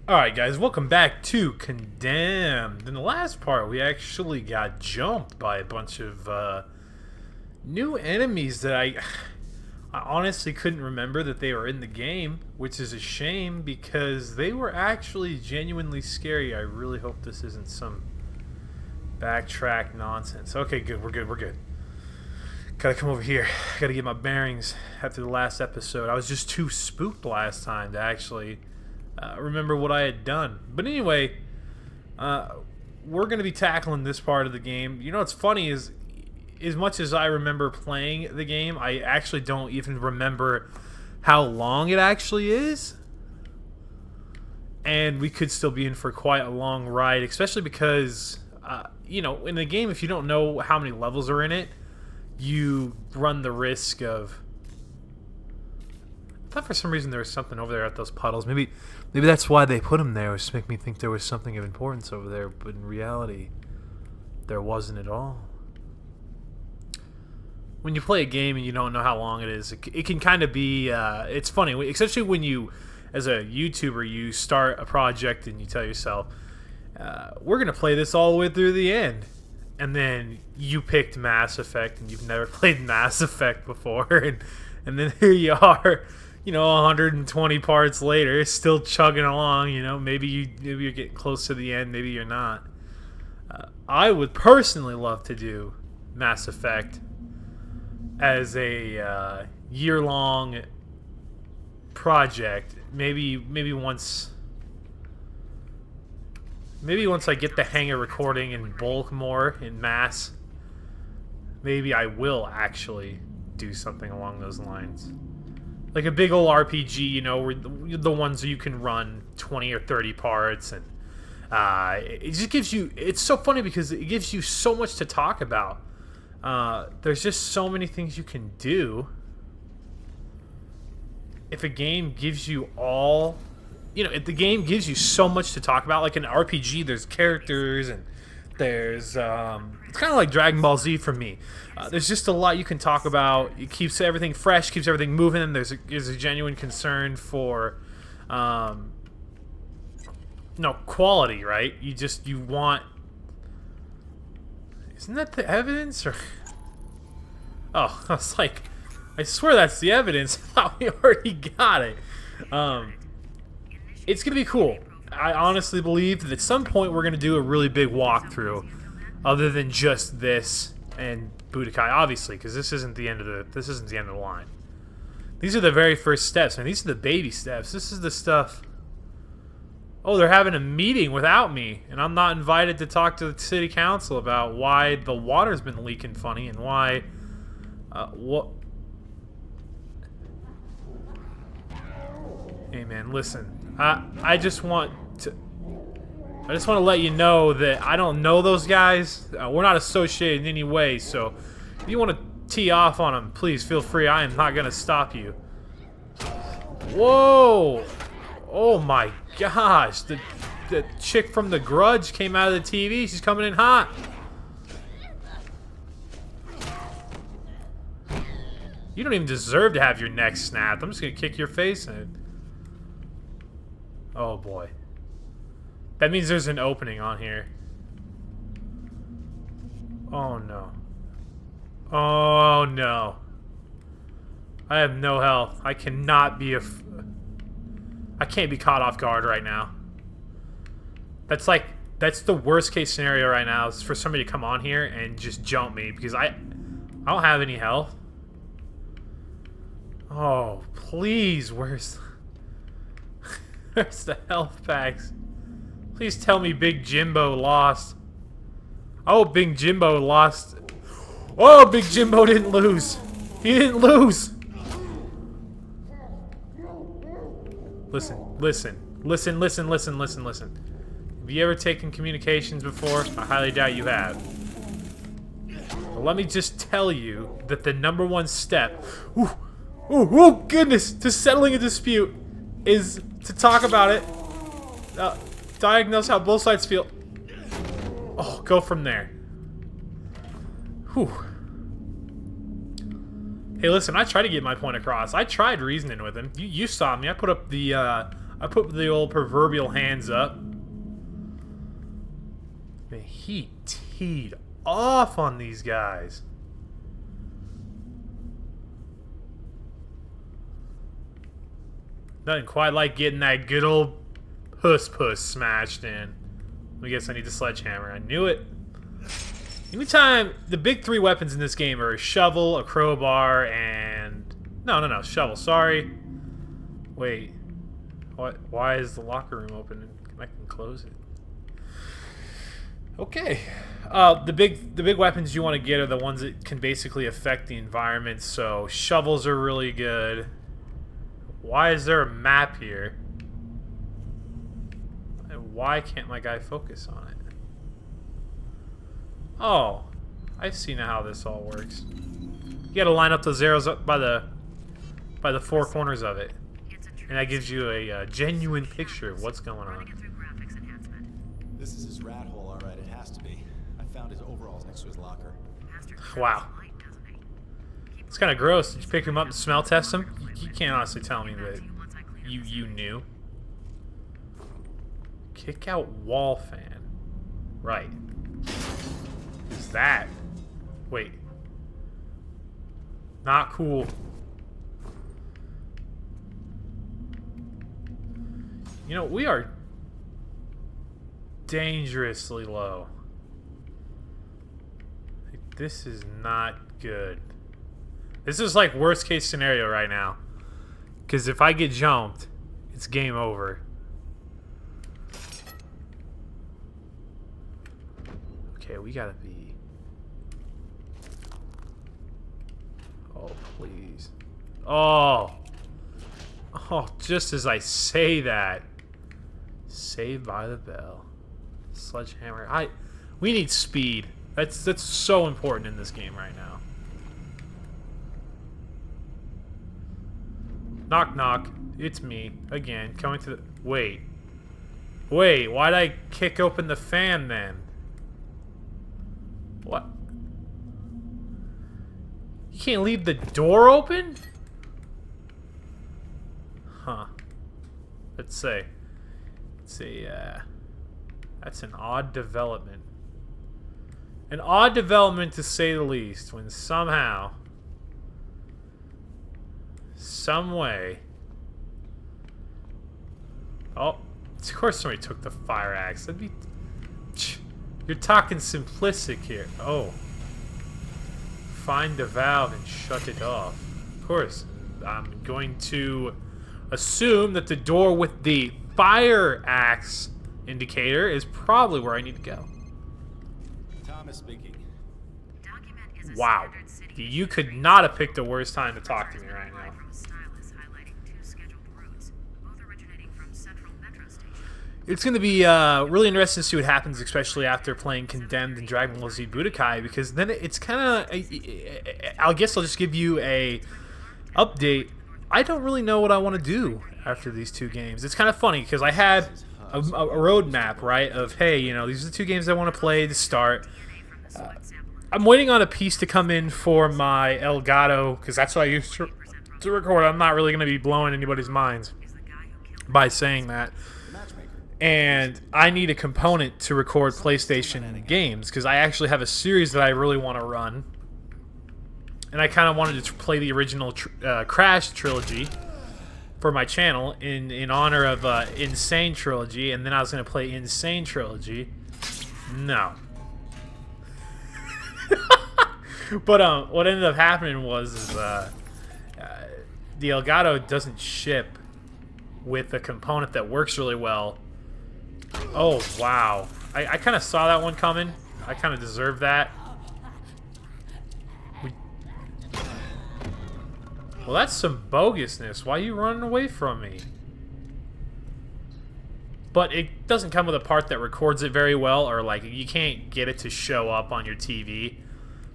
Alright guys, welcome back to Condemned. In the last part, we actually got jumped by a bunch of new enemies that I honestly couldn't remember that they were in the game, which is a shame because they were actually genuinely scary. I really hope this isn't some backtrack nonsense. Okay, good, we're good. Gotta come over here. Gotta get my bearings after the last episode. I was just too spooked last time to actually remember what I had done. But anyway, we're going to be tackling this part of the game. You know what's funny is, as much as I remember playing the game, I actually don't even remember how long it actually is. And we could still be in for quite a long ride, especially because, you know, in the game, if you don't know how many levels are in it, you run the risk of... I thought for some reason there was something over there at those puddles. Maybe that's why they put them there, was to make me think there was something of importance over there, but in reality, there wasn't at all. When you play a game and you don't know how long it is, it can kind of be, it's funny, especially when you, as a YouTuber, you start a project and you tell yourself, we're going to play this all the way through the end. And then you picked Mass Effect and you've never played Mass Effect before, and then here you are, you know, 120 parts later, still chugging along. You know, maybe you're getting close to the end, maybe you're not. I would personally love to do Mass Effect as a year-long project. Maybe once I get the hang of recording in bulk more in mass, maybe I will actually do something along those lines. Like a big old RPG, you know, where the ones you can run 20 or 30 parts, and it just gives you... It's so funny because it gives you so much to talk about. There's just so many things you can do. If a game gives you all... You know, if the game gives you so much to talk about, like an RPG, there's characters and there's... it's kind of like Dragon Ball Z for me. There's just a lot you can talk about. It keeps everything fresh, keeps everything moving, and there's a genuine concern for, no, quality, right? You want... Isn't that the evidence? Or... Oh, I was like, I swear that's the evidence. I thought we already got it. It's going to be cool. I honestly believe that at some point we're going to do a really big walkthrough, other than just this and Budokai, obviously, because this isn't the end of the line. These are the very first steps, and these are the baby steps. This is the stuff. Oh, they're having a meeting without me, and I'm not invited to talk to the city council about why the water's been leaking funny and why. What? Hey, man, listen. I just want to let you know that I don't know those guys. We're not associated in any way, so if you want to tee off on them, please feel free. I am not going to stop you. Whoa! Oh my gosh! The chick from The Grudge came out of the TV. She's coming in hot. You don't even deserve to have your neck snapped. I'm just going to kick your face in. Oh boy. That means there's an opening on here. Oh no. Oh no. I have no health. I cannot be I can't be caught off guard right now. That's the worst case scenario right now, is for somebody to come on here and just jump me because I don't have any health. Oh, please, where's the health packs? Please tell me Big Jimbo lost. Oh, Big Jimbo lost. Oh, Big Jimbo didn't lose. He didn't lose. Listen. Have you ever taken communications before? I highly doubt you have. But let me just tell you that the #1 step, oh goodness, to settling a dispute is to talk about it, diagnose how both sides feel. Oh, go from there. Whew. Hey, listen, I tried to get my point across. I tried reasoning with him. You saw me. I put up the I put the old proverbial hands up. Man, he teed off on these guys. Nothing quite like getting that good old puss smashed in. I guess I need the sledgehammer. I knew it. Anytime, the big three weapons in this game are a shovel, a crowbar, and... No, shovel, sorry. Wait. What? Why is the locker room open? I can close it. Okay. The big weapons you want to get are the ones that can basically affect the environment, so shovels are really good. Why is there a map here? And why can't my guy focus on it? Oh, I see now how this all works. You gotta line up those arrows up by the four corners of it. And that gives you a genuine picture of what's going on. This is his rat hole, alright, it has to be. I found his overalls next to his locker. Wow. It's kind of gross. Did you pick him up and smell test him? You can't honestly tell me that you knew. Kick out wall fan. Right. Who's that? Wait. Not cool. You know, we are dangerously low. Like, this is not good. This is like worst case scenario right now. Because if I get jumped, it's game over. Okay, we gotta be... Oh, please. Oh! Oh, just as I say that. Saved by the bell. Sledgehammer. We need speed. That's so important in this game right now. Knock knock. It's me again. Coming to the... Wait. Why'd I kick open the fan then? What? You can't leave the door open? Huh. Let's say. That's an odd development. An odd development to say the least, when somehow, some way... Oh, of course somebody took the fire axe. That'd be... You're talking simplistic here. Oh. Find the valve and shut it off. Of course, I'm going to assume that the door with the fire axe indicator is probably where I need to go. Thomas speaking. Wow. You could not have picked the worst time to talk to me right now. It's going to be really interesting to see what happens, especially after playing Condemned and Dragon Ball Z Budokai, because then it's kind of... I guess I'll just give you a update. I don't really know what I want to do after these two games. It's kind of funny, because I had a roadmap, right, of, hey, you know, these are the two games I want to play to start. I'm waiting on a piece to come in for my Elgato, because that's what I used to record. I'm not really going to be blowing anybody's minds by saying that. And I need a component to record PlayStation games, because I actually have a series that I really want to run. And I kind of wanted to play the original Crash trilogy for my channel in honor of Insane Trilogy, and then I was going to play Insane Trilogy. No. But what ended up happening was the Elgato doesn't ship with a component that works really well. Oh, wow. I kind of saw that one coming. I kind of deserved that. Well, that's some bogusness. Why are you running away from me? But it doesn't come with a part that records it very well, or like you can't get it to show up on your TV.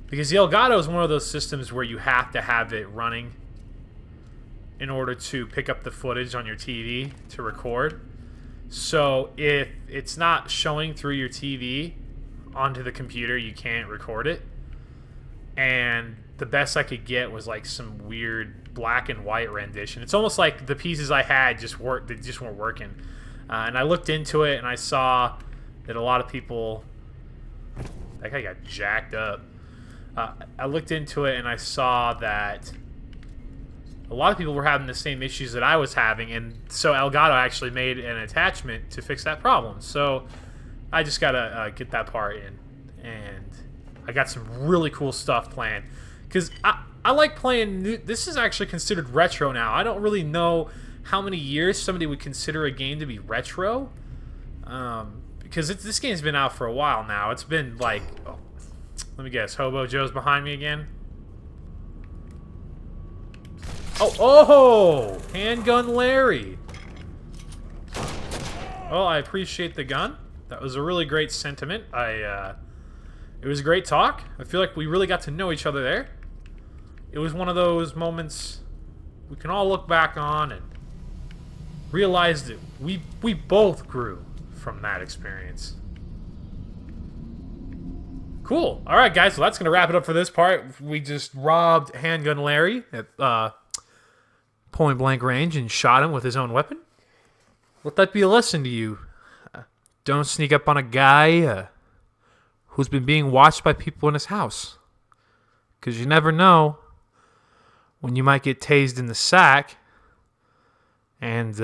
Because the Elgato is one of those systems where you have to have it running in order to pick up the footage on your TV to record. So if it's not showing through your TV onto the computer, you can't record it. And the best I could get was like some weird black and white rendition. It's almost like the pieces I had they just weren't working. And I looked into it and I saw that a lot of people. That guy got jacked up. I looked into it and I saw that a lot of people were having the same issues that I was having, and so Elgato actually made an attachment to fix that problem. So I just gotta get that part in, and I got some really cool stuff planned. Because I like playing new. This is actually considered retro now. I don't really know how many years somebody would consider a game to be retro. Because this game's been out for a while now. It's been like, oh, let me guess, Hobo Joe's behind me again. Oh, Handgun Larry. Well, I appreciate the gun. That was a really great sentiment. It was a great talk. I feel like we really got to know each other there. It was one of those moments we can all look back on and realize that we both grew from that experience. Cool. All right, guys. So that's going to wrap it up for this part. We just robbed Handgun Larry at point blank range and shot him with his own weapon. Let that be a lesson to you. Don't sneak up on a guy who's been being watched by people in his house. Because you never know when you might get tased in the sack and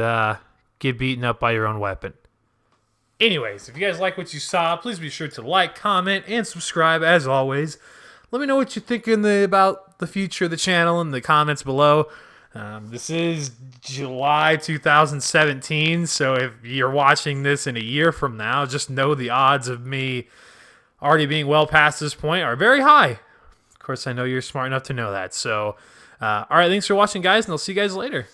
get beaten up by your own weapon. Anyways, if you guys like what you saw, please be sure to like, comment, and subscribe as always. Let me know what you're thinking about the future of the channel in the comments below. This is July 2017, so if you're watching this in a year from now, just know the odds of me already being well past this point are very high. Of course, I know you're smart enough to know that. So, all right, thanks for watching, guys, and I'll see you guys later.